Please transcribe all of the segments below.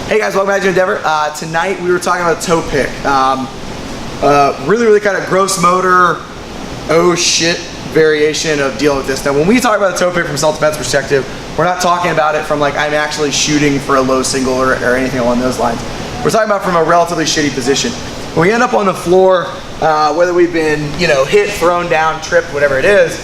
Hey guys, welcome back to Endeavor. Tonight we were talking about toe pick. Really kind of gross motor, oh shit variation of dealing with this. Now when we talk about a toe pick from self-defense perspective, we're not talking about it from like I'm actually shooting for a low single or anything along those lines. We're talking about from a relatively shitty position. When we end up on the floor, whether we've been hit, thrown down, tripped, whatever it is,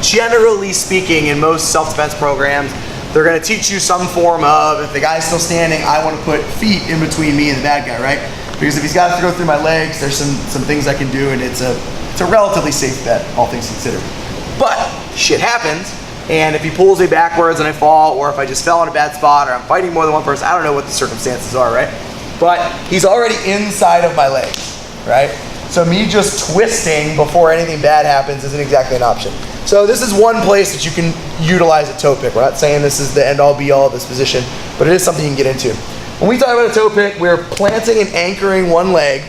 generally speaking in most self-defense programs, they're gonna teach you some form of, if the guy's still standing, I wanna put feet in between me and the bad guy, right? Because if he's got to go through my legs, there's some things I can do, and it's a relatively safe bet, all things considered. But shit happens, and if he pulls me backwards and I fall, or if I just fell in a bad spot, or I'm fighting more than one person, I don't know what the circumstances are, right? But he's already inside of my legs, right? So me just twisting before anything bad happens isn't exactly an option. So this is one place that you can utilize a toe pick. We're not saying this is the end all be all of this position, but it is something you can get into. When we talk about a toe pick, we're planting and anchoring one leg,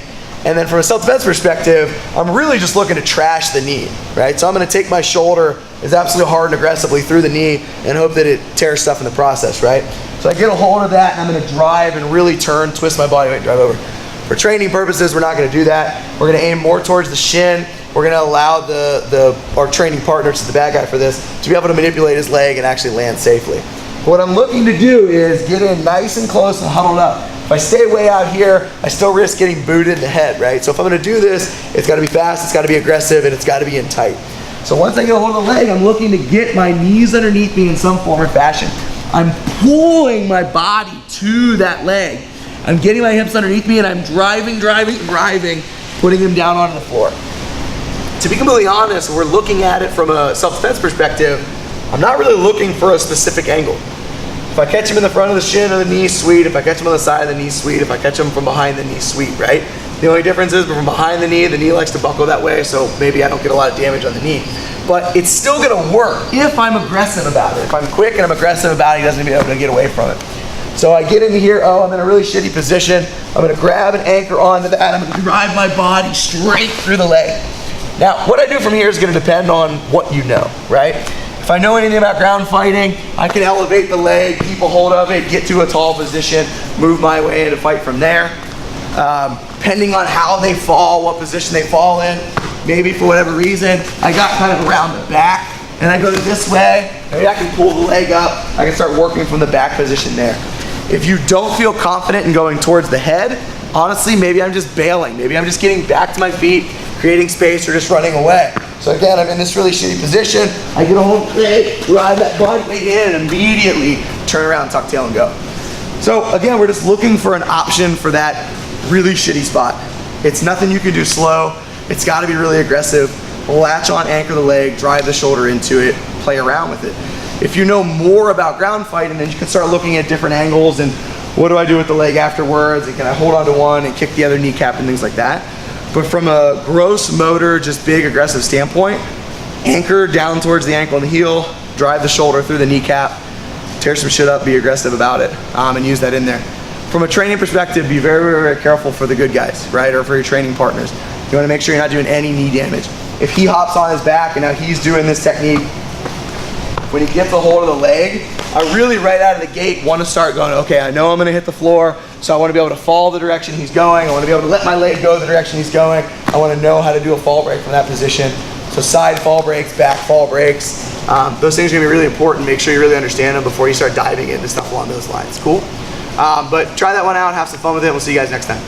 and then from a self-defense perspective, I'm really just looking to trash the knee, right? So I'm gonna take my shoulder as absolutely hard and aggressively through the knee and hope that it tears stuff in the process, right? So I get a hold of that and I'm gonna drive and really turn, twist my body weight, drive over. For training purposes, we're not gonna do that. We're gonna aim more towards the shin. We're gonna allow our training partner, which is the bad guy for this, to be able to manipulate his leg and actually land safely. What I'm looking to do is get in nice and close and huddled up. If I stay way out here, I still risk getting booted in the head, right? So if I'm gonna do this, it's gotta be fast, it's gotta be aggressive, and it's gotta be in tight. So once I get a hold of the leg, I'm looking to get my knees underneath me in some form or fashion. I'm pulling my body to that leg. I'm getting my hips underneath me and I'm driving, putting him down onto the floor. To be completely honest, we're looking at it from a self-defense perspective. I'm not really looking for a specific angle. If I catch him in the front of the shin or the knee, sweet. If I catch him on the side of the knee, sweet. If I catch him from behind the knee, sweet, right? The only difference is from behind the knee likes to buckle that way, so maybe I don't get a lot of damage on the knee. But it's still gonna work if I'm aggressive about it. If I'm quick and I'm aggressive about it, he doesn't be able to get away from it. So I get into here, I'm in a really shitty position. I'm gonna grab and anchor onto that. I'm gonna drive my body straight through the leg. Now, what I do from here is gonna depend on what you know, right? If I know anything about ground fighting, I can elevate the leg, keep a hold of it, get to a tall position, move my way into fight from there. Depending on how they fall, what position they fall in, maybe for whatever reason, I got kind of around the back, and I go this way, maybe I can pull the leg up, I can start working from the back position there. If you don't feel confident in going towards the head, honestly, maybe I'm just bailing. Maybe I'm just getting back to my feet, creating space, or just running away. So again, I'm in this really shitty position. I get a hold of the leg, drive that body weight in, and immediately turn around, tuck tail, and go. So again, we're just looking for an option for that really shitty spot. It's nothing you can do slow. It's gotta be really aggressive. Latch on, anchor the leg, drive the shoulder into it, play around with it. If you know more about ground fighting, then you can start looking at different angles and what do I do with the leg afterwards, and can I hold on to one and kick the other kneecap and things like that. But from a gross motor, just big aggressive standpoint, anchor down towards the ankle and the heel, drive the shoulder through the kneecap, tear some shit up, be aggressive about it, and use that in there. From a training perspective, be very careful for the good guys, right? Or for your training partners. You wanna make sure you're not doing any knee damage. If he hops on his back and now he's doing this technique, when he gets a hold of the leg, I really right out of the gate want to start going, okay, I know I'm going to hit the floor, so I want to be able to follow the direction he's going. I want to be able to let my leg go the direction he's going. I want to know how to do a fall break from that position. So side fall breaks, back fall breaks, those things are going to be really important. Make sure you really understand them before you start diving into stuff along those lines. Cool? But try that one out, have some fun with it. We'll see you guys next time.